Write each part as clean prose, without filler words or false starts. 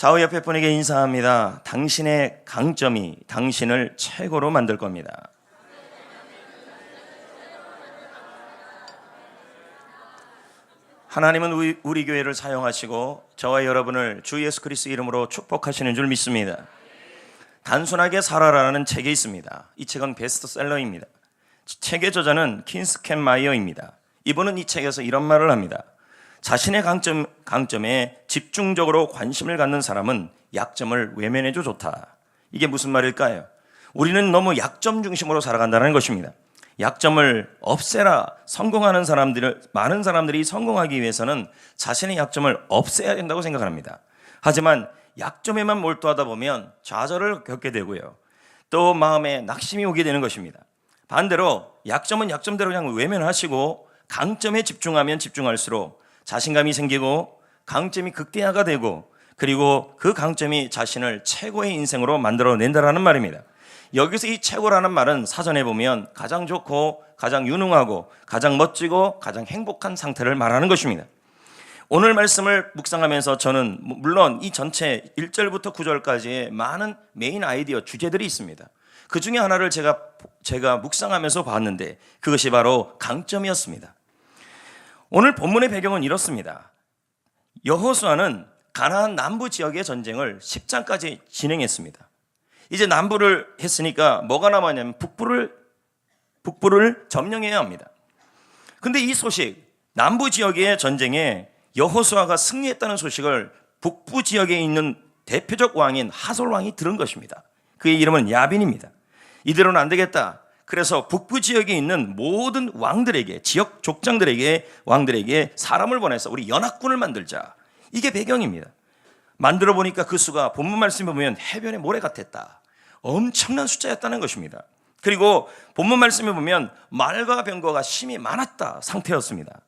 좌우 옆에 분에게 인사합니다. 당신의 강점이 당신을 최고로 만들 겁니다. 하나님은 우리 교회를 사용하시고 저와 여러분을 주 예수 그리스도 이름으로 축복하시는 줄 믿습니다. 단순하게 살아라는 책이 있습니다. 이 책은 베스트셀러입니다. 책의 저자는 킨스켄 마이어입니다. 이분은 이 책에서 이런 말을 합니다. 자신의 강점에 집중적으로 관심을 갖는 사람은 약점을 외면해도 좋다. 이게 무슨 말일까요? 우리는 너무 약점 중심으로 살아간다는 것입니다. 약점을 없애라. 성공하는 많은 사람들이 성공하기 위해서는 자신의 약점을 없애야 된다고 생각합니다. 하지만 약점에만 몰두하다 보면 좌절을 겪게 되고요, 또 마음에 낙심이 오게 되는 것입니다. 반대로 약점은 약점대로 그냥 외면하시고 강점에 집중하면 집중할수록 자신감이 생기고 강점이 극대화가 되고, 그리고 그 강점이 자신을 최고의 인생으로 만들어낸다는 말입니다. 여기서 이 최고라는 말은 사전에 보면 가장 좋고 가장 유능하고 가장 멋지고 가장 행복한 상태를 말하는 것입니다. 오늘 말씀을 묵상하면서 저는 물론 이 전체 1절부터 9절까지의 많은 메인 아이디어 주제들이 있습니다. 그 중에 하나를 제가 묵상하면서 봤는데 그것이 바로 강점이었습니다. 오늘 본문의 배경은 이렇습니다. 여호수아는 가나안 남부 지역의 전쟁을 10장까지 진행했습니다. 이제 남부를 했으니까 뭐가 남았냐면 북부를 점령해야 합니다. 근데 이 소식, 남부 지역의 전쟁에 여호수아가 승리했다는 소식을 북부 지역에 있는 대표적 왕인 하솔 왕이 들은 것입니다. 그의 이름은 야빈입니다. 이대로는 안 되겠다. 그래서 북부 지역에 있는 모든 왕들에게, 지역 왕들에게 사람을 보내서 우리 연합군을 만들자. 이게 배경입니다. 만들어 보니까 그 수가 본문 말씀에 보면 해변의 모래 같았다. 엄청난 숫자였다는 것입니다. 그리고 본문 말씀에 보면 말과 병거가 심히 많았다 상태였습니다.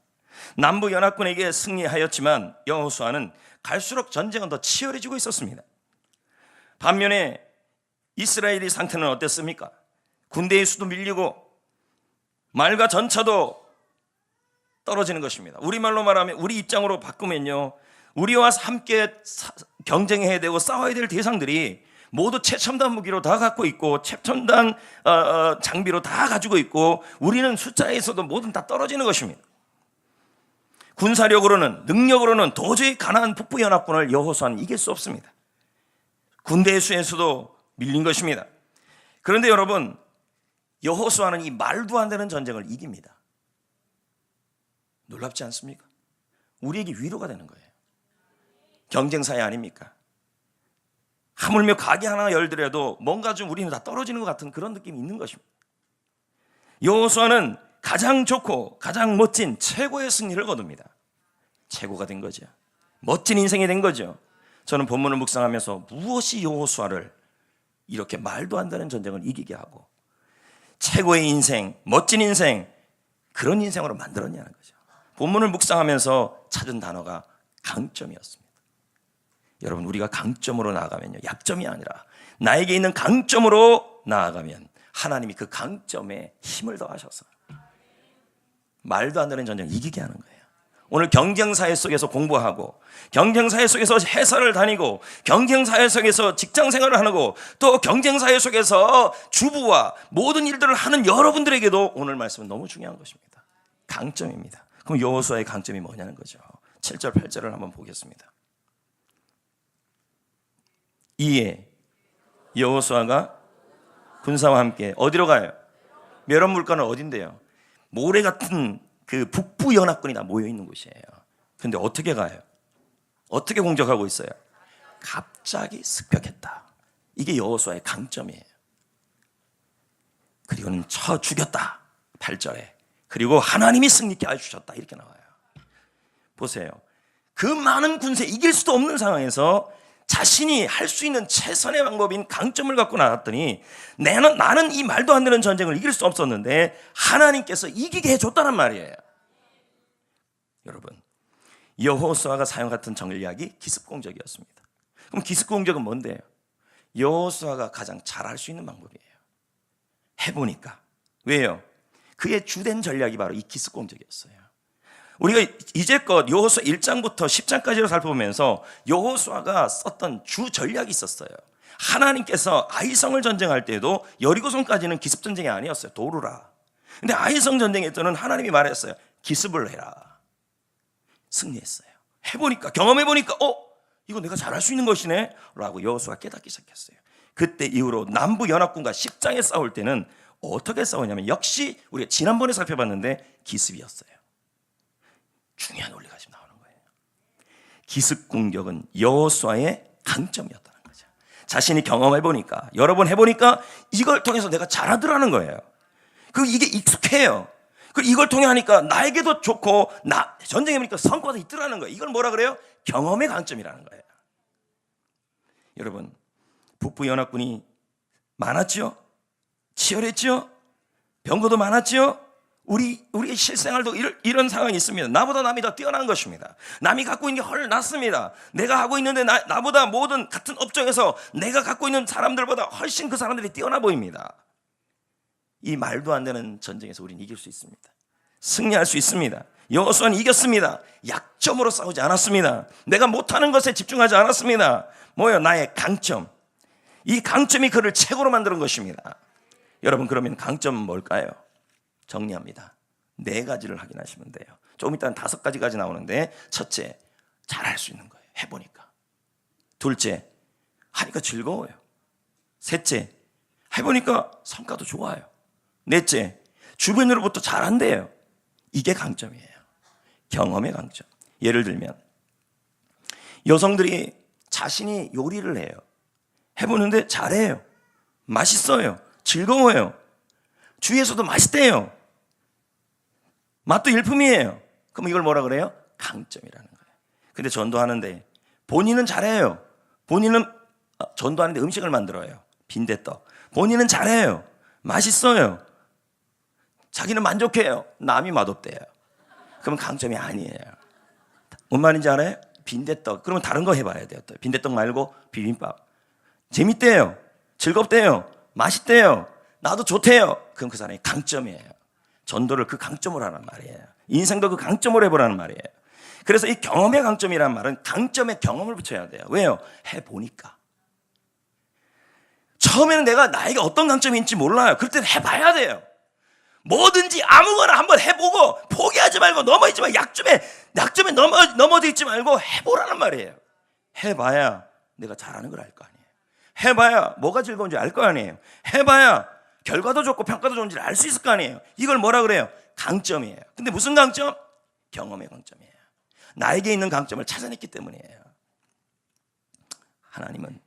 남부 연합군에게 승리하였지만 여호수아는 갈수록 전쟁은 더 치열해지고 있었습니다. 반면에 이스라엘의 상태는 어땠습니까? 군대의 수도 밀리고 말과 전차도 떨어지는 것입니다. 우리말로 말하면, 우리 입장으로 바꾸면요, 우리와 함께 경쟁해야 되고 싸워야 될 대상들이 모두 최첨단 무기로 다 갖고 있고 최첨단 장비로 다 가지고 있고 우리는 숫자에서도 모두 다 떨어지는 것입니다. 군사력으로는, 능력으로는 도저히 가나안 북부 연합군을 여호수아는 이길 수 없습니다. 군대의 수에서도 밀린 것입니다. 그런데 여러분, 여호수아는 이 말도 안 되는 전쟁을 이깁니다. 놀랍지 않습니까? 우리에게 위로가 되는 거예요. 경쟁사회 아닙니까? 하물며 가게 하나 열더라도 뭔가 좀 우리는 다 떨어지는 것 같은 그런 느낌이 있는 것입니다. 여호수아는 가장 좋고 가장 멋진 최고의 승리를 거둡니다. 최고가 된 거죠. 멋진 인생이 된 거죠. 저는 본문을 묵상하면서 무엇이 여호수아를 이렇게 말도 안 되는 전쟁을 이기게 하고 최고의 인생, 멋진 인생, 그런 인생으로 만들었냐는 거죠. 본문을 묵상하면서 찾은 단어가 강점이었습니다. 여러분, 우리가 강점으로 나아가면요, 약점이 아니라 나에게 있는 강점으로 나아가면 하나님이 그 강점에 힘을 더하셔서 말도 안 되는 전쟁을 이기게 하는 거예요. 오늘 경쟁사회 속에서 공부하고 경쟁사회 속에서 회사를 다니고 경쟁사회 속에서 직장생활을 하고 또 경쟁사회 속에서 주부와 모든 일들을 하는 여러분들에게도 오늘 말씀은 너무 중요한 것입니다. 강점입니다. 그럼 여호수아의 강점이 뭐냐는 거죠. 7절 8절을 한번 보겠습니다. 이에 여호수아가 군사와 함께 어디로 가요? 메론 물가는 어딘데요? 모래 같은 그 북부 연합군이 다 모여 있는 곳이에요. 근데 어떻게 가요? 어떻게 공격하고 있어요? 갑자기 습격했다. 이게 여호수아의 강점이에요. 그리고는 쳐 죽였다. 8절에. 그리고 하나님이 승리케 해주셨다. 이렇게 나와요. 보세요. 그 많은 군세 이길 수도 없는 상황에서 자신이 할 수 있는 최선의 방법인 강점을 갖고 나갔더니 나는 이 말도 안 되는 전쟁을 이길 수 없었는데 하나님께서 이기게 해줬다는 말이에요. 여러분, 여호수아가 사용했던 전략이 기습공격이었습니다. 그럼 기습공격은 뭔데요? 여호수아가 가장 잘할 수 있는 방법이에요. 해보니까. 왜요? 그의 주된 전략이 바로 이 기습공격이었어요. 우리가 이제껏 여호수아 1장부터 10장까지를 살펴보면서 여호수아가 썼던 주 전략이 있었어요. 하나님께서 아이성을 전쟁할 때도 여리고성까지는 기습 전쟁이 아니었어요. 도루라. 근데 아이성 전쟁에 때는 하나님이 말했어요. 기습을 해라. 승리했어요. 해보니까, 경험해보니까 이거 내가 잘할 수 있는 것이네 라고 여호수아가 깨닫기 시작했어요. 그때 이후로 남부연합군과 10장에 싸울 때는 어떻게 싸우냐면 역시 우리가 지난번에 살펴봤는데 기습이었어요. 중요한 원리가 지금 나오는 거예요. 기습 공격은 여호수아의 강점이었다는 거죠. 자신이 경험해보니까, 여러 번 해보니까 이걸 통해서 내가 잘하더라는 거예요. 이게 익숙해요. 이걸 통해 하니까 나에게도 좋고 전쟁해보니까 성과도 있더라는 거예요. 이걸 뭐라 그래요? 경험의 강점이라는 거예요. 여러분, 북부연합군이 많았죠? 치열했죠? 병거도 많았죠? 우리의 실생활도 이런 상황이 있습니다. 나보다 남이 더 뛰어난 것입니다. 남이 갖고 있는 게 훨씬 낫습니다. 내가 하고 있는데 나보다 모든 같은 업종에서 내가 갖고 있는 사람들보다 훨씬 그 사람들이 뛰어나 보입니다. 이 말도 안 되는 전쟁에서 우리는 이길 수 있습니다. 승리할 수 있습니다. 여호수아는 이겼습니다. 약점으로 싸우지 않았습니다. 내가 못하는 것에 집중하지 않았습니다. 뭐예요? 나의 강점. 이 강점이 그를 최고로 만드는 것입니다. 여러분, 그러면 강점은 뭘까요? 정리합니다. 4가지를 확인하시면 돼요. 조금 이따는 5가지까지 나오는데, 첫째, 잘할 수 있는 거예요. 해보니까. 둘째, 하니까 즐거워요. 셋째, 해보니까 성과도 좋아요. 넷째, 주변으로부터 잘한대요. 이게 강점이에요. 경험의 강점. 예를 들면 여성들이 자신이 요리를 해요. 해보는데 잘해요. 맛있어요. 즐거워요. 주위에서도 맛있대요. 맛도 일품이에요. 그럼 이걸 뭐라 그래요? 강점이라는 거예요. 근데 전도하는데 본인은 잘해요. 본인은 전도하는데 음식을 만들어요. 빈대떡. 본인은 잘해요. 맛있어요. 자기는 만족해요. 남이 맛없대요. 그럼 강점이 아니에요. 뭔 말인지 알아요? 빈대떡. 그러면 다른 거 해봐야 돼요. 또 빈대떡 말고 비빔밥. 재밌대요. 즐겁대요. 맛있대요. 나도 좋대요. 그럼 그 사람이 강점이에요. 전도를 그 강점으로 하는 말이에요. 인생도 그 강점으로 해보라는 말이에요. 그래서 이 경험의 강점이라는 말은 강점에 경험을 붙여야 돼요. 왜요? 해보니까. 처음에는 내가 나에게 어떤 강점이 있는지 몰라요. 그럴 때는 해봐야 돼요. 뭐든지 아무거나 한번 해보고 포기하지 말고 넘어지지 말고 약점에 넘어져 있지 말고 해보라는 말이에요. 해봐야 내가 잘하는 걸 알 거 아니에요. 해봐야 뭐가 즐거운지 알 거 아니에요. 해봐야 결과도 좋고 평가도 좋은지 알 수 있을 거 아니에요. 이걸 뭐라 그래요? 강점이에요. 근데 무슨 강점? 경험의 강점이에요. 나에게 있는 강점을 찾아냈기 때문이에요. 하나님은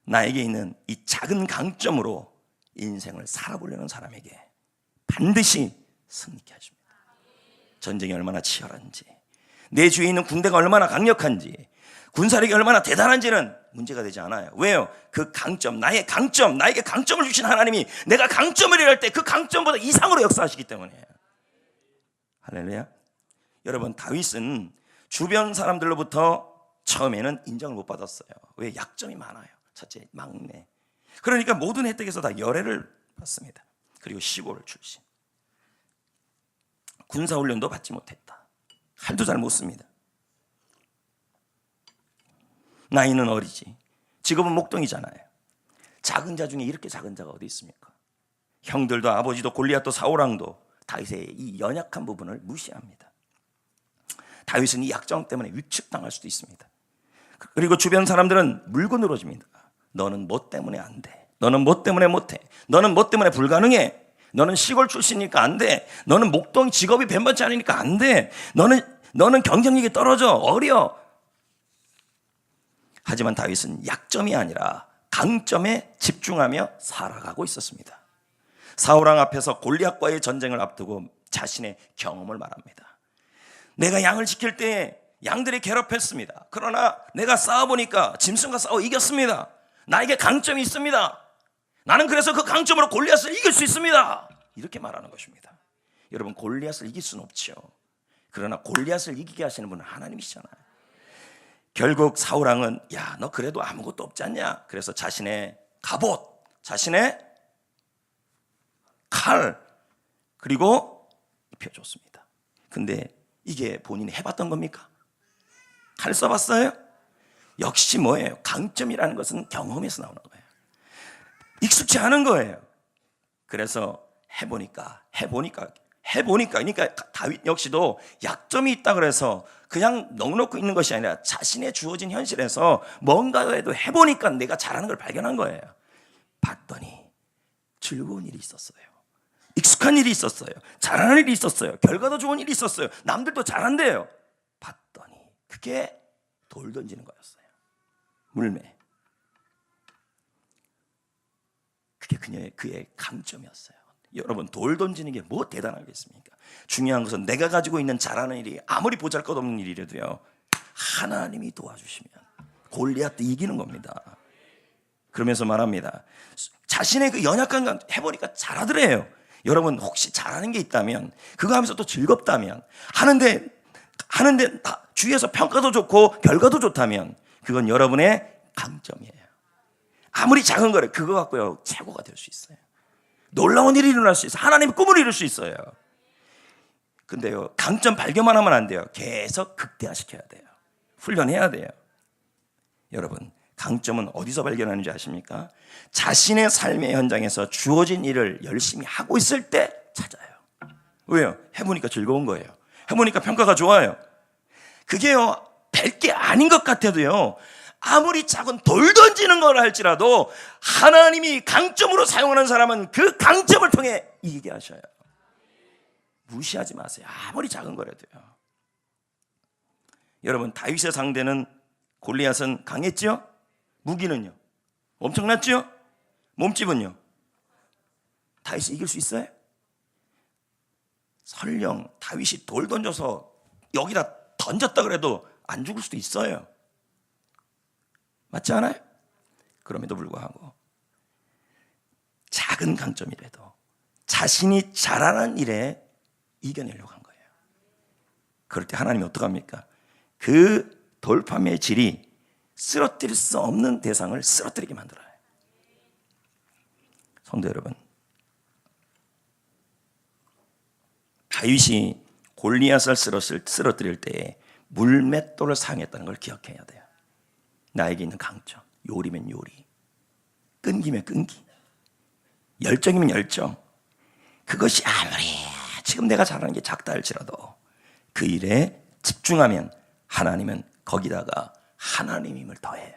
나에게 있는 이 작은 강점으로 인생을 살아보려는 사람에게 반드시 승리케 하십니다. 전쟁이 얼마나 치열한지, 내 주위에 있는 군대가 얼마나 강력한지, 군사력이 얼마나 대단한지는 문제가 되지 않아요. 왜요? 그 강점, 나의 강점, 나에게 강점을 주신 하나님이 내가 강점을 일할 때 그 강점보다 이상으로 역사하시기 때문이에요. 할렐루야. 여러분, 다윗은 주변 사람들로부터 처음에는 인정을 못 받았어요. 왜? 약점이 많아요. 첫째, 막내. 그러니까 모든 혜택에서 다 열애를 받습니다. 그리고 시골 출신. 군사훈련도 받지 못했다. 칼도 잘 못 씁니다. 나이는 어리지. 직업은 목동이잖아요. 작은 자 중에 이렇게 작은 자가 어디 있습니까? 형들도 아버지도 골리앗도 사울왕도 다윗의 이 연약한 부분을 무시합니다. 다윗은 이 약점 때문에 위축당할 수도 있습니다. 그리고 주변 사람들은 물고 늘어집니다. 너는 뭐 때문에 안 돼? 너는 뭐 때문에 못해? 너는 뭐 때문에 불가능해? 너는 시골 출신이니까 안 돼. 너는 목동 직업이 뱀번치 않으니까 안 돼. 너는 경쟁력이 떨어져. 어려. 하지만 다윗은 약점이 아니라 강점에 집중하며 살아가고 있었습니다. 사울왕 앞에서 골리앗과의 전쟁을 앞두고 자신의 경험을 말합니다. 내가 양을 지킬 때 양들이 괴롭혔습니다. 그러나 내가 싸워보니까 짐승과 싸워 이겼습니다. 나에게 강점이 있습니다. 나는 그래서 그 강점으로 골리앗을 이길 수 있습니다. 이렇게 말하는 것입니다. 여러분, 골리앗을 이길 수는 없죠. 그러나 골리앗을 이기게 하시는 분은 하나님이시잖아요. 결국 사울왕은 야, 너 그래도 아무것도 없지 않냐? 그래서 자신의 갑옷, 자신의 칼 그리고 입혀줬습니다. 근데 이게 본인이 해봤던 겁니까? 칼 써봤어요? 역시 뭐예요? 강점이라는 것은 경험에서 나오는 거예요. 익숙치 않은 거예요. 그래서 해보니까 그러니까 다윗 역시도 약점이 있다 그래서 그냥 넉넉히 있는 것이 아니라 자신의 주어진 현실에서 뭔가에도 해보니까 내가 잘하는 걸 발견한 거예요. 봤더니 즐거운 일이 있었어요. 익숙한 일이 있었어요. 잘하는 일이 있었어요. 결과도 좋은 일이 있었어요. 남들도 잘한대요. 봤더니 그게 돌 던지는 거였어요. 물매. 그게 그의 강점이었어요. 여러분, 돌 던지는 게 뭐 대단하겠습니까? 중요한 것은 내가 가지고 있는 잘하는 일이 아무리 보잘것없는 일이라도요, 하나님이 도와주시면 골리앗도 이기는 겁니다. 그러면서 말합니다. 자신의 그 연약한 감 해보니까 잘하더래요. 여러분, 혹시 잘하는 게 있다면, 그거 하면서 또 즐겁다면, 하는데 주위에서 평가도 좋고 결과도 좋다면 그건 여러분의 강점이에요. 아무리 작은 거를 그거 갖고요 최고가 될 수 있어요. 놀라운 일이 일어날 수 있어요. 하나님의 꿈을 이룰 수 있어요. 근데요, 강점 발견만 하면 안 돼요. 계속 극대화시켜야 돼요. 훈련해야 돼요. 여러분, 강점은 어디서 발견하는지 아십니까? 자신의 삶의 현장에서 주어진 일을 열심히 하고 있을 때 찾아요. 왜요? 해보니까 즐거운 거예요. 해보니까 평가가 좋아요. 그게요, 별 게 아닌 것 같아도요, 아무리 작은 돌 던지는 걸 할지라도 하나님이 강점으로 사용하는 사람은 그 강점을 통해 이기게 하셔요. 무시하지 마세요. 아무리 작은 거라도요. 여러분, 다윗의 상대는 골리앗은 강했죠? 무기는요? 엄청났죠? 몸집은요? 다윗이 이길 수 있어요? 설령 다윗이 돌 던져서 여기다 던졌다 그래도 안 죽을 수도 있어요. 맞지 않아요? 그럼에도 불구하고 작은 강점이라도 자신이 잘하는 일에 이겨내려고 한 거예요. 그럴 때 하나님이 어떡합니까? 그 돌파의 질이 쓰러뜨릴 수 없는 대상을 쓰러뜨리게 만들어요. 성도 여러분, 다윗이 골리앗을 쓰러뜨릴 때 물맷돌을 사용했다는 걸 기억해야 돼요. 나에게 있는 강점, 요리면 요리, 끈기면 끈기, 열정이면 열정. 그것이 아무리 지금 내가 잘하는 게 작다 할지라도 그 일에 집중하면 하나님은 거기다가 하나님 힘을 더해요.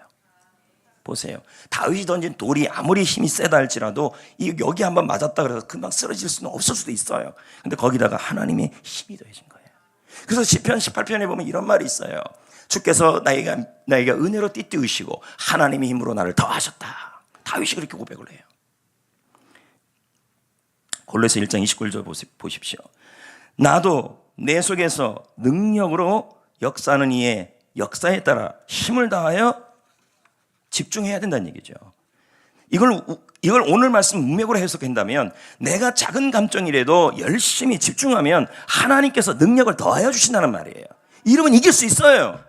보세요. 다윗이 던진 돌이 아무리 힘이 세다 할지라도 여기 한번 맞았다 그래서 금방 쓰러질 수는 없을 수도 있어요. 근데 거기다가 하나님의 힘이 더해진 거예요. 그래서 시편 18편에 보면 이런 말이 있어요. 주께서 나에게 은혜로 띠띠우시고 하나님의 힘으로 나를 더하셨다. 다윗이 그렇게 고백을 해요. 골로새 1장 29절 보십시오. 나도 내 속에서 능력으로 역사하는 이의 역사에 따라 힘을 다하여 집중해야 된다는 얘기죠. 이걸 오늘 말씀 문맥으로 해석한다면 내가 작은 감정이라도 열심히 집중하면 하나님께서 능력을 더하여 주신다는 말이에요. 이러면 이길 수 있어요.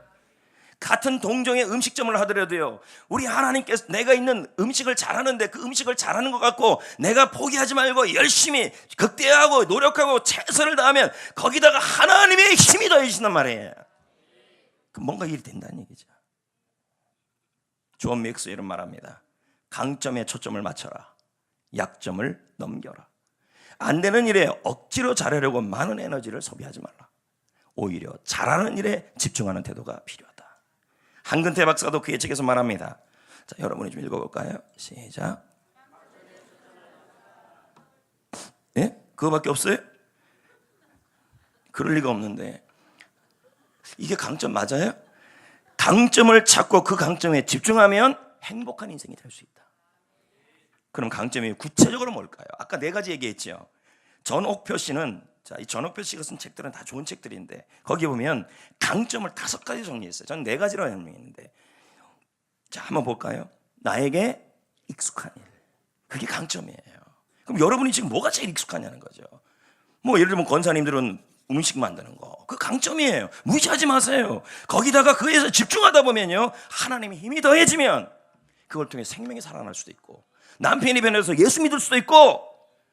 같은 동종의 음식점을 하더라도요, 우리 하나님께서 내가 있는 음식을 잘하는데 그 음식을 잘하는 것 같고 내가 포기하지 말고 열심히 극대화하고 노력하고 최선을 다하면 거기다가 하나님의 힘이 더해진단 말이에요. 뭔가 일이 된다는 얘기죠. 존 맥스 이런 말합니다. 강점에 초점을 맞춰라. 약점을 넘겨라. 안 되는 일에 억지로 잘하려고 많은 에너지를 소비하지 말라. 오히려 잘하는 일에 집중하는 태도가 필요하다. 한근태 박사도 그의 책에서 말합니다. 자, 여러분이 좀 읽어볼까요? 시작. 예? 그거밖에 없어요? 그럴 리가 없는데 이게 강점 맞아요? 강점을 찾고 그 강점에 집중하면 행복한 인생이 될 수 있다. 그럼 강점이 구체적으로 뭘까요? 아까 네 가지 얘기했죠. 전옥표 씨는, 자, 이 전옥표 씨가 쓴 책들은 다 좋은 책들인데 거기 보면 강점을 5가지 정리했어요. 저는 4가지로 정리했는데, 자, 한번 볼까요? 나에게 익숙한 일, 그게 강점이에요. 그럼 여러분이 지금 뭐가 제일 익숙하냐는 거죠. 뭐 예를 들면 권사님들은 음식 만드는 거, 그 강점이에요. 무시하지 마세요. 거기다가 그에서 집중하다 보면요, 하나님의 힘이 더해지면 그걸 통해 생명이 살아날 수도 있고 남편이 변해서 예수 믿을 수도 있고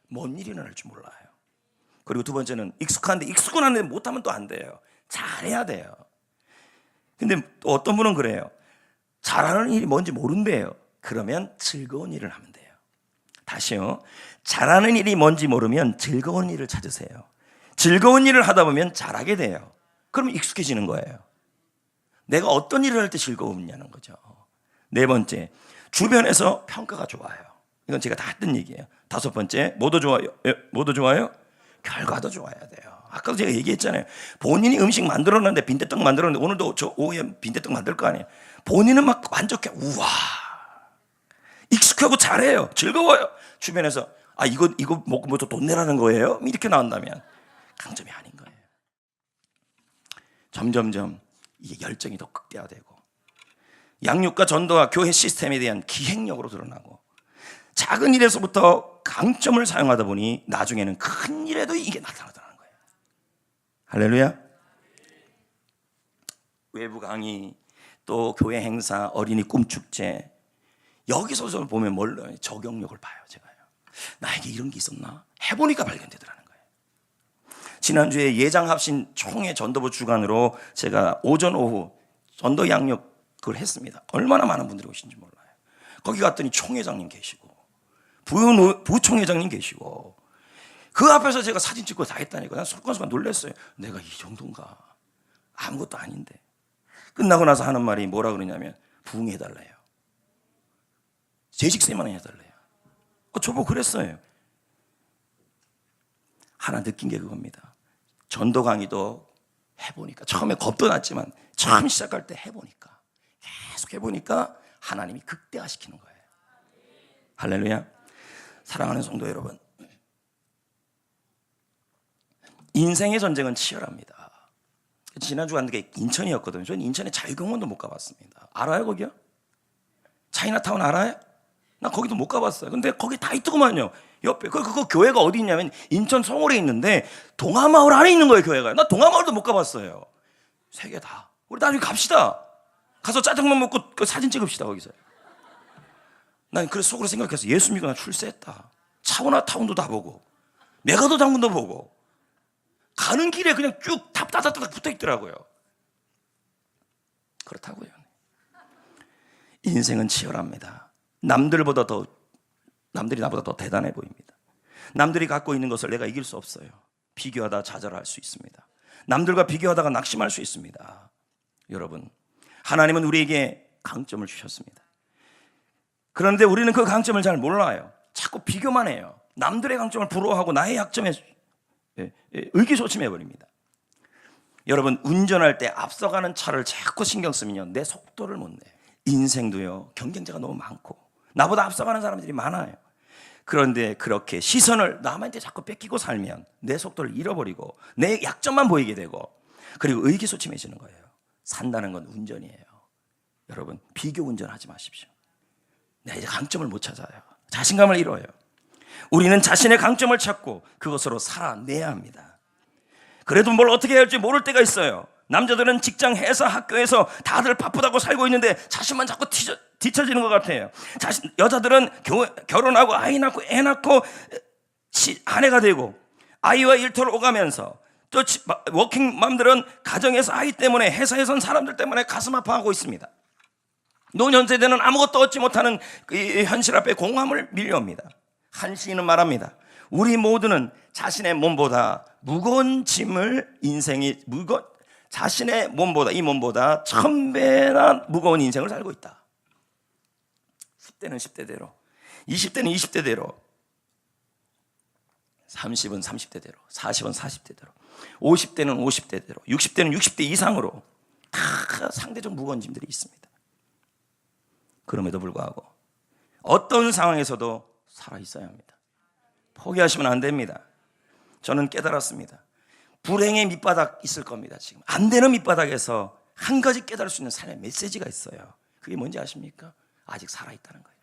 뭔 일이 일어날 줄 몰라요. 그리고 두 번째는 익숙한데 익숙은 한데 못하면 또 안 돼요. 잘해야 돼요. 근데 또 어떤 분은 그래요. 잘하는 일이 뭔지 모른대요. 그러면 즐거운 일을 하면 돼요. 다시요. 잘하는 일이 뭔지 모르면 즐거운 일을 찾으세요. 즐거운 일을 하다 보면 잘하게 돼요. 그러면 익숙해지는 거예요. 내가 어떤 일을 할 때 즐거움이냐는 거죠. 네 번째, 주변에서 평가가 좋아요. 이건 제가 다 했던 얘기예요. 다섯 번째, 뭐도 좋아요? 뭐도 좋아요? 결과도 좋아야 돼요. 아까도 제가 얘기했잖아요. 본인이 음식 만들었는데, 빈대떡 만들었는데, 오늘도 저 오후에 빈대떡 만들 거 아니에요. 본인은 막 만족해. 우와, 익숙하고 잘해요. 즐거워요. 주변에서 이거 먹고 뭐 돈 내라는 거예요? 이렇게 나온다면 강점이 아닌 거예요. 점점점 이게 열정이 더 극대화되고, 양육과 전도와 교회 시스템에 대한 기획력으로 드러나고, 작은 일에서부터 강점을 사용하다 보니 나중에는 큰 일에도 이게 나타나더라는 거예요. 할렐루야. 외부 강의, 또 교회 행사, 어린이 꿈축제, 여기서 보면 뭘로 적용력을 봐요. 제가요, 나에게 이런 게 있었나? 해보니까 발견되더라는 거예요. 지난주에 예장합신 총회 전도부 주관으로 제가 오전 오후 전도 양육을 했습니다. 얼마나 많은 분들이 오신지 몰라요. 거기 갔더니 총회장님 계시고 부총회장님 계시고, 그 앞에서 제가 사진 찍고 다 했다니까. 난 순간순간 놀랐어요. 내가 이 정도인가? 아무것도 아닌데. 끝나고 나서 하는 말이 뭐라 그러냐면 부응해달래요. 재직세만 해달래요. 저보고 그랬어요. 하나 느낀 게 그겁니다. 전도 강의도 해보니까, 처음에 겁도 났지만 처음 시작할 때 해보니까, 계속 해보니까 하나님이 극대화시키는 거예요. 할렐루야. 사랑하는 성도 여러분, 인생의 전쟁은 치열합니다. 지난주 간 게 인천이었거든요. 저는 인천에 자유공원도 못 가봤습니다. 알아요 거기요? 차이나타운 알아요? 나 거기도 못 가봤어요. 근데 거기 다 있더구만요. 옆에 그 교회가 어디 있냐면 인천 송월에 있는데 동아마을 안에 있는 거예요. 교회가. 나 동아마을도 못 가봤어요. 세 개 다. 우리 나중에 갑시다. 가서 짜장면 먹고 그 사진 찍읍시다 거기서. 난 그래서 속으로 생각했어. 예수 믿고 나 출세했다. 차원아타운도 다 보고, 메가도 당군도 보고, 가는 길에 그냥 쭉 답답답답 붙어 있더라고요. 그렇다고요. 인생은 치열합니다. 남들이 나보다 더 대단해 보입니다. 남들이 갖고 있는 것을 내가 이길 수 없어요. 비교하다 좌절할 수 있습니다. 남들과 비교하다가 낙심할 수 있습니다. 여러분, 하나님은 우리에게 강점을 주셨습니다. 그런데 우리는 그 강점을 잘 몰라요. 자꾸 비교만 해요. 남들의 강점을 부러워하고 나의 약점에 의기소침해버립니다. 여러분, 운전할 때 앞서가는 차를 자꾸 신경 쓰면요, 내 속도를 못 내요. 인생도요, 경쟁자가 너무 많고 나보다 앞서가는 사람들이 많아요. 그런데 그렇게 시선을 남한테 자꾸 뺏기고 살면 내 속도를 잃어버리고 내 약점만 보이게 되고, 그리고 의기소침해지는 거예요. 산다는 건 운전이에요. 여러분, 비교 운전하지 마십시오. 내가 이제 강점을 못 찾아요. 자신감을 잃어요. 우리는 자신의 강점을 찾고 그것으로 살아내야 합니다. 그래도 뭘 어떻게 해야 할지 모를 때가 있어요. 남자들은 직장, 회사, 학교에서 다들 바쁘다고 살고 있는데 자신만 자꾸 뒤처지는 것 같아요. 여자들은 결혼하고 아이 낳고 애 낳고 아내가 되고 아이와 일터를 오가면서, 또 워킹맘들은 가정에서 아이 때문에, 회사에선 사람들 때문에 가슴 아파하고 있습니다. 노년 세대는 아무것도 얻지 못하는 이 현실 앞에 공허함을 밀려옵니다. 한 시인은 말합니다. 우리 모두는 자신의 몸보다 무거운 짐을, 자신의 몸보다, 이 몸보다 1000배나 무거운 인생을 살고 있다. 10대는 10대대로, 20대는 20대대로, 30은 30대대로, 40은 40대대로, 50대는 50대대로, 60대는 60대 이상으로 다 상대적 무거운 짐들이 있습니다. 그럼에도 불구하고 어떤 상황에서도 살아있어야 합니다. 포기하시면 안 됩니다. 저는 깨달았습니다. 불행의 밑바닥 있을 겁니다. 지금 안 되는 밑바닥에서 한 가지 깨달을 수 있는 삶의 메시지가 있어요. 그게 뭔지 아십니까? 아직 살아있다는 거예요.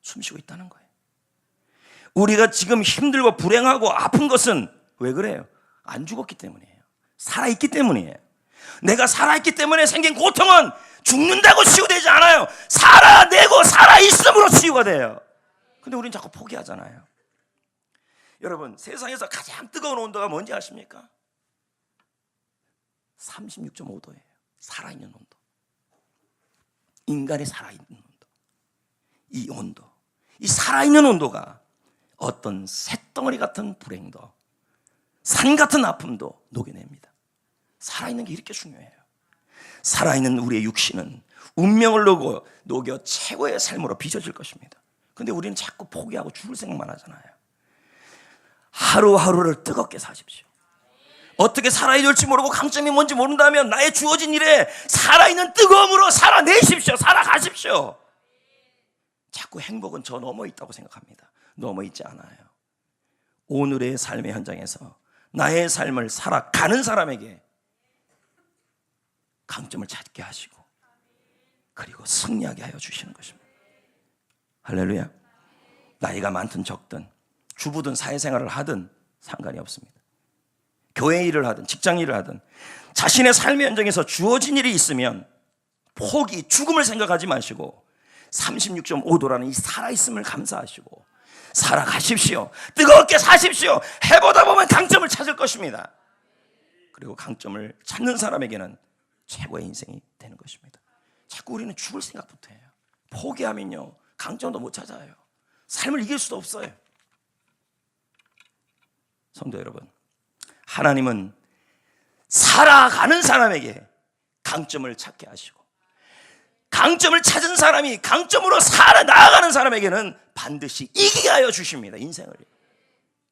숨쉬고 있다는 거예요. 우리가 지금 힘들고 불행하고 아픈 것은 왜 그래요? 안 죽었기 때문이에요. 살아있기 때문이에요. 내가 살아있기 때문에 생긴 고통은 죽는다고 치유되지 않아요. 살아내고 살아있음으로 치유가 돼요. 근데 우리는 자꾸 포기하잖아요. 여러분, 세상에서 가장 뜨거운 온도가 뭔지 아십니까? 36.5도예요. 살아있는 온도. 인간이 살아있는 온도. 이 온도, 이 살아있는 온도가 어떤 쇳덩어리 같은 불행도, 산 같은 아픔도 녹여냅니다. 살아있는 게 이렇게 중요해요. 살아있는 우리의 육신은 운명을 녹여 최고의 삶으로 빚어질 것입니다. 근데 우리는 자꾸 포기하고 죽을 생각만 하잖아요. 하루하루를 뜨겁게 사십시오. 어떻게 살아야 될지 모르고 강점이 뭔지 모른다면 나의 주어진 일에 살아있는 뜨거움으로 살아내십시오. 살아가십시오. 자꾸 행복은 저 넘어 있다고 생각합니다. 넘어 있지 않아요. 오늘의 삶의 현장에서 나의 삶을 살아가는 사람에게 강점을 찾게 하시고 그리고 승리하게 하여 주시는 것입니다. 할렐루야. 나이가 많든 적든 주부든 사회생활을 하든 상관이 없습니다. 교회 일을 하든 직장 일을 하든 자신의 삶의 현장에서 주어진 일이 있으면 포기, 죽음을 생각하지 마시고 36.5도라는 이 살아있음을 감사하시고 살아가십시오. 뜨겁게 사십시오. 해보다 보면 강점을 찾을 것입니다. 그리고 강점을 찾는 사람에게는 최고의 인생이 되는 것입니다. 자꾸 우리는 죽을 생각부터 해요. 포기하면요 강점도 못 찾아요. 삶을 이길 수도 없어요. 성도 여러분, 하나님은 살아가는 사람에게 강점을 찾게 하시고 강점을 찾은 사람이 강점으로 살아나가는 사람에게는 반드시 이기게 하여 주십니다. 인생을.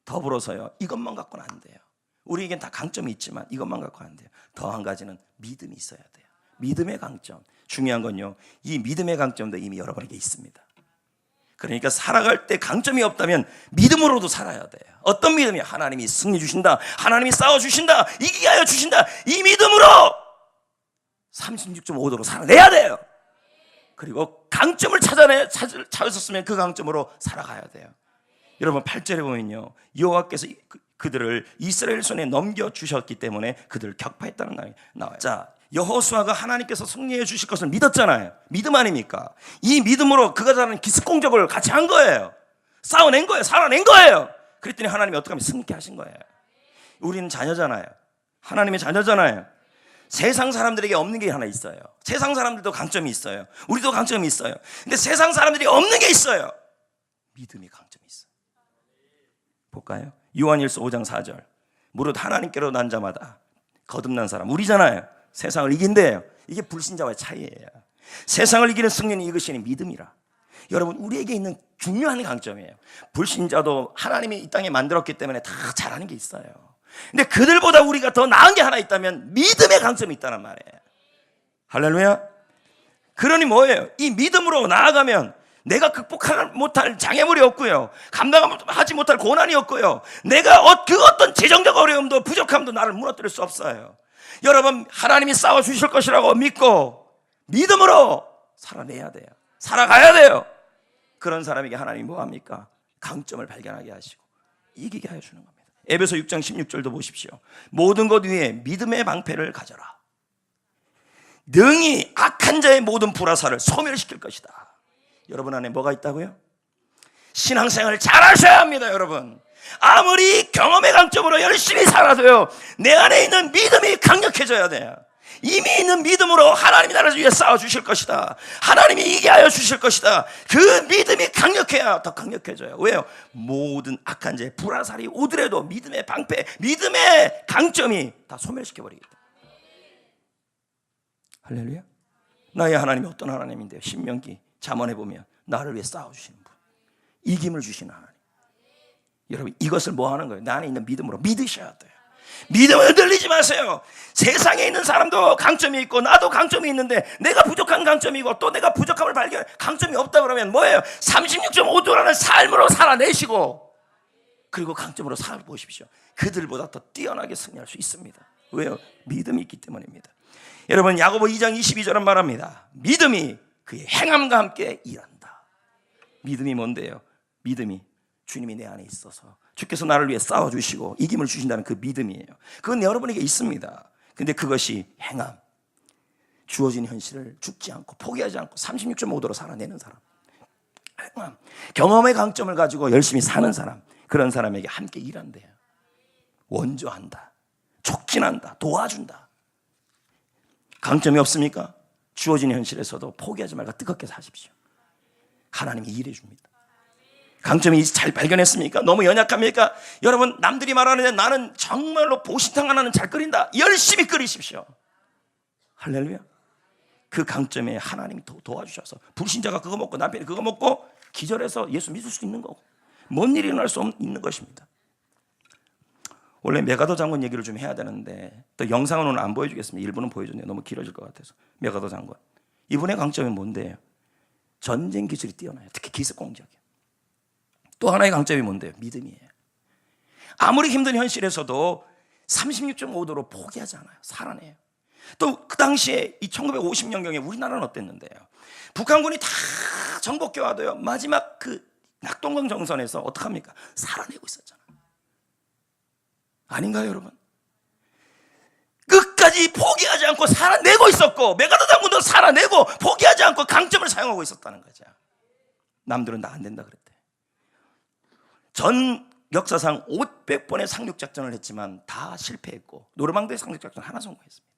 더불어서요, 이것만 갖고는 안 돼요. 우리에겐 다 강점이 있지만 이것만 갖고는 안 돼요. 더 한 가지는 믿음이 있어야 돼요. 믿음의 강점. 중요한 건요, 이 믿음의 강점도 이미 여러분에게 있습니다. 그러니까 살아갈 때 강점이 없다면 믿음으로도 살아야 돼요. 어떤 믿음이? 하나님이 승리 주신다, 하나님이 싸워주신다, 이기게 하여 주신다, 이 믿음으로 36.5도로 살아내야 돼요. 그리고 강점을 찾았으면 그 강점으로 살아가야 돼요. 여러분 8절에 보면요, 여호와께서 그들을 이스라엘 손에 넘겨주셨기 때문에 그들을 격파했다는 말이 나와요. 자, 여호수아가 하나님께서 승리해 주실 것을 믿었잖아요. 믿음 아닙니까? 이 믿음으로 그가 잘하는 기습공격을 같이 한 거예요. 싸워낸 거예요. 살아낸 거예요. 그랬더니 하나님이 어떻게 하면 승리케 하신 거예요. 우리는 자녀잖아요. 하나님의 자녀잖아요. 세상 사람들에게 없는 게 하나 있어요. 세상 사람들도 강점이 있어요. 우리도 강점이 있어요. 근데 세상 사람들이 없는 게 있어요. 믿음이 강점이 있어요. 볼까요? 요한일서 5장 4절. 무릇 하나님께로 난 자마다 거듭난 사람, 우리잖아요. 세상을 이긴대요. 이게 불신자와의 차이예요. 세상을 이기는 승리는 이것이 믿음이라. 여러분, 우리에게 있는 중요한 강점이에요. 불신자도 하나님이 이 땅에 만들었기 때문에 다 잘하는 게 있어요. 근데 그들보다 우리가 더 나은 게 하나 있다면 믿음의 강점이 있다는 말이에요. 할렐루야. 그러니 뭐예요? 이 믿음으로 나아가면 내가 극복하지 못할 장애물이 없고요, 감당하지 못할 고난이 없고요, 내가 그 어떤 재정적 어려움도 부족함도 나를 무너뜨릴 수 없어요. 여러분, 하나님이 싸워주실 것이라고 믿고 믿음으로 살아내야 돼요. 살아가야 돼요. 그런 사람에게 하나님이 뭐합니까? 강점을 발견하게 하시고 이기게 하여 주는 겁니다. 에베소 6장 16절도 보십시오. 모든 것 위에 믿음의 방패를 가져라. 능히 악한 자의 모든 불화살을 소멸시킬 것이다. 여러분 안에 뭐가 있다고요? 신앙생활을 잘 하셔야 합니다. 여러분, 아무리 경험의 강점으로 열심히 살아도요, 내 안에 있는 믿음이 강력해져야 돼요. 이미 있는 믿음으로 하나님이 나를 위해 싸워주실 것이다, 하나님이 이기게 하여 주실 것이다, 그 믿음이 강력해야 더 강력해져요. 왜요? 모든 악한 자의 불화살이 오더라도 믿음의 방패, 믿음의 강점이 다 소멸시켜버리기 때문에. 할렐루야. 나의 하나님이 어떤 하나님인데요? 신명기 잠언에 보면 나를 위해 싸워주시는 분, 이김을 주시는 하나님. 여러분, 이것을 뭐 하는 거예요? 내 안에 있는 믿음으로 믿으셔야 돼요. 믿음을 흔들리지 마세요. 세상에 있는 사람도 강점이 있고 나도 강점이 있는데 내가 부족한 강점이고 또 내가 부족함을 강점이 없다 그러면 뭐예요? 36.5도라는 삶으로 살아내시고 그리고 강점으로 살아보십시오. 그들보다 더 뛰어나게 승리할 수 있습니다. 왜요? 믿음이 있기 때문입니다. 여러분, 야고보 2장 22절은 말합니다. 믿음이 그의 행함과 함께 일한다. 믿음이 뭔데요? 믿음이 주님이 내 안에 있어서 주께서 나를 위해 싸워주시고 이김을 주신다는 그 믿음이에요. 그건 여러분에게 있습니다. 근데 그것이 행함, 주어진 현실을 죽지 않고 포기하지 않고 36.5도로 살아내는 사람, 행함, 경험의 강점을 가지고 열심히 사는 사람, 그런 사람에게 함께 일한대요. 원조한다, 촉진한다, 도와준다. 강점이 없습니까? 주어진 현실에서도 포기하지 말고 뜨겁게 사십시오. 하나님이 일해 줍니다. 강점이 잘 발견했습니까? 너무 연약합니까? 여러분, 남들이 말하는데 나는 정말로 보신탕 하나는 잘 끓인다. 열심히 끓이십시오. 할렐루야. 그 강점에 하나님이 도와주셔서 불신자가 그거 먹고 남편이 그거 먹고 기절해서 예수 믿을 수 있는 거고 뭔 일이 일어날 수 있는 것입니다. 원래 메가더 장군 얘기를 좀 해야 되는데 또 영상은 오늘 안 보여주겠습니다. 일부는 보여줬네요. 너무 길어질 것 같아서. 메가더 장군, 이분의 강점이 뭔데요? 전쟁 기술이 뛰어나요. 특히 기습 공격이에요. 또 하나의 강점이 뭔데요? 믿음이에요. 아무리 힘든 현실에서도 36.5도로 포기하지 않아요. 살아내요. 또 그 당시에 이 1950년경에 우리나라는 어땠는데요? 북한군이 다 정복해 와도요, 마지막 그 낙동강 정선에서 어떡합니까? 살아내고 있었잖아요. 아닌가요, 여러분? 끝까지 포기하지 않고 살아내고 있었고, 메가더 장군도 살아내고 포기하지 않고 강점을 사용하고 있었다는 거죠. 남들은 나 안 된다 그랬대. 전 역사상 500번의 상륙작전을 했지만 다 실패했고, 노르망디의 상륙작전 하나 성공했습니다.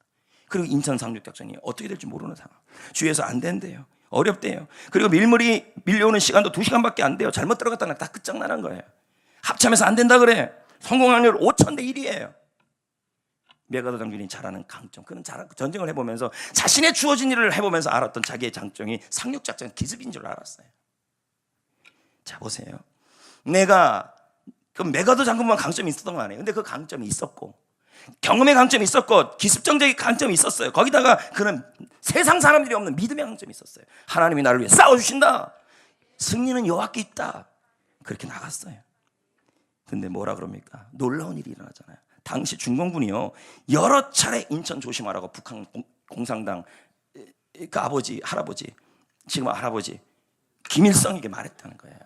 그리고 인천 상륙작전이 어떻게 될지 모르는 상황. 주위에서 안 된대요. 어렵대요. 그리고 밀물이 밀려오는 시간도 2시간밖에 안 돼요. 잘못 들어갔다는 다 끝장나는 거예요. 합참에서 안 된다 그래. 성공 확률 5,000대 1이에요. 메가더 장군이 잘하는 강점, 그는 전쟁을 해보면서 자신의 주어진 일을 해보면서 알았던 자기의 장점이 상륙작전 기습인 줄 알았어요. 자, 보세요. 내가 그 메가더 장군만 강점이 있었던 거 아니에요. 근데 그 강점이 있었고, 경험의 강점이 있었고, 기습정적인 강점이 있었어요. 거기다가 그는 세상 사람들이 없는 믿음의 강점이 있었어요. 하나님이 나를 위해 싸워주신다. 승리는 여호와께 있다. 그렇게 나갔어요. 근데 뭐라 그럽니까? 놀라운 일이 일어나잖아요. 당시 중공군이요, 여러 차례 인천 조심하라고 북한 공산당 그 아버지, 할아버지, 지금 할아버지 김일성에게 말했다는 거예요.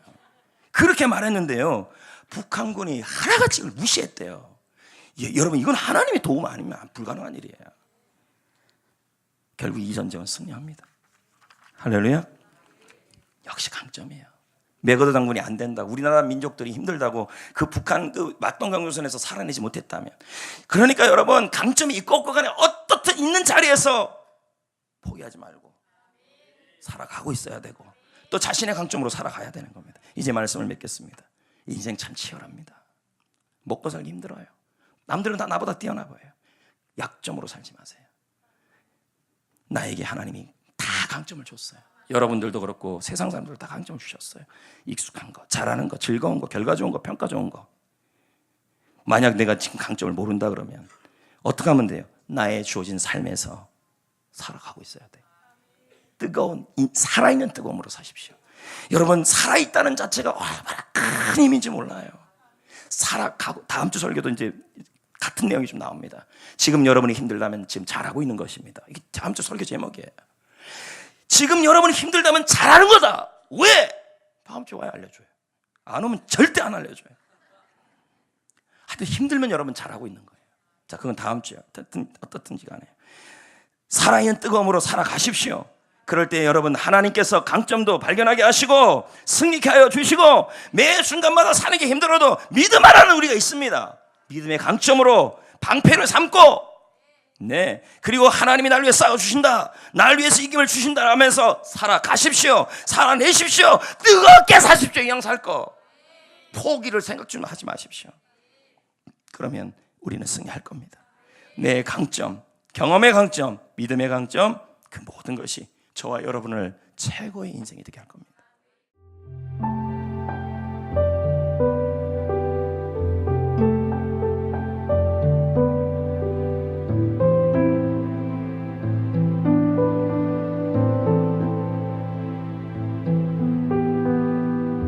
그렇게 말했는데요, 북한군이 하나같이 이걸 무시했대요. 여러분, 이건 하나님의 도움 아니면 불가능한 일이에요. 결국 이 전쟁은 승리합니다. 할렐루야. 역시 강점이에요. 메가더 장군이 안 된다, 우리나라 민족들이 힘들다고 그 북한 그 막동강조선에서 살아내지 못했다면, 그러니까 여러분, 강점이 있고 없고 간에 어떻든 있는 자리에서 포기하지 말고 살아가고 있어야 되고, 또 자신의 강점으로 살아가야 되는 겁니다. 이제 말씀을 맺겠습니다. 인생 참 치열합니다. 먹고 살기 힘들어요. 남들은 다 나보다 뛰어나 보여요. 약점으로 살지 마세요. 나에게 하나님이 다 강점을 줬어요. 여러분들도 그렇고 세상 사람들도 다 강점을 주셨어요. 익숙한 거, 잘하는 거, 즐거운 거, 결과 좋은 거, 평가 좋은 거. 만약 내가 지금 강점을 모른다 그러면 어떻게 하면 돼요? 나의 주어진 삶에서 살아가고 있어야 돼요. 뜨거운, 살아있는 뜨거움으로 사십시오. 여러분, 살아있다는 자체가 얼마나 큰 힘인지 몰라요. 살아가고, 다음 주 설교도 이제 같은 내용이 좀 나옵니다. 지금 여러분이 힘들다면 지금 잘하고 있는 것입니다. 이게 다음 주 설교 제목이에요. 지금 여러분이 힘들다면 잘하는 거다. 왜? 다음 주에 와야 알려줘요. 안 오면 절대 안 알려줘요. 하여튼 힘들면 여러분 잘하고 있는 거예요. 자, 그건 다음 주에 어떻든지 간에 살아있는 뜨거움으로 살아가십시오. 그럴 때 여러분, 하나님께서 강점도 발견하게 하시고 승리케 하여 주시고, 매 순간마다 사는 게 힘들어도 믿음 하나는 우리가 있습니다. 믿음의 강점으로 방패를 삼고, 네, 그리고 하나님이 나를 위해 싸워주신다, 날 위해서 이김을 주신다 하면서 살아가십시오. 살아내십시오. 뜨겁게 사십시오. 이왕 살 거 포기를 생각 좀 하지 마십시오. 그러면 우리는 승리할 겁니다. 내 강점, 경험의 강점, 믿음의 강점, 그 모든 것이 저와 여러분을 최고의 인생이 되게 할 겁니다.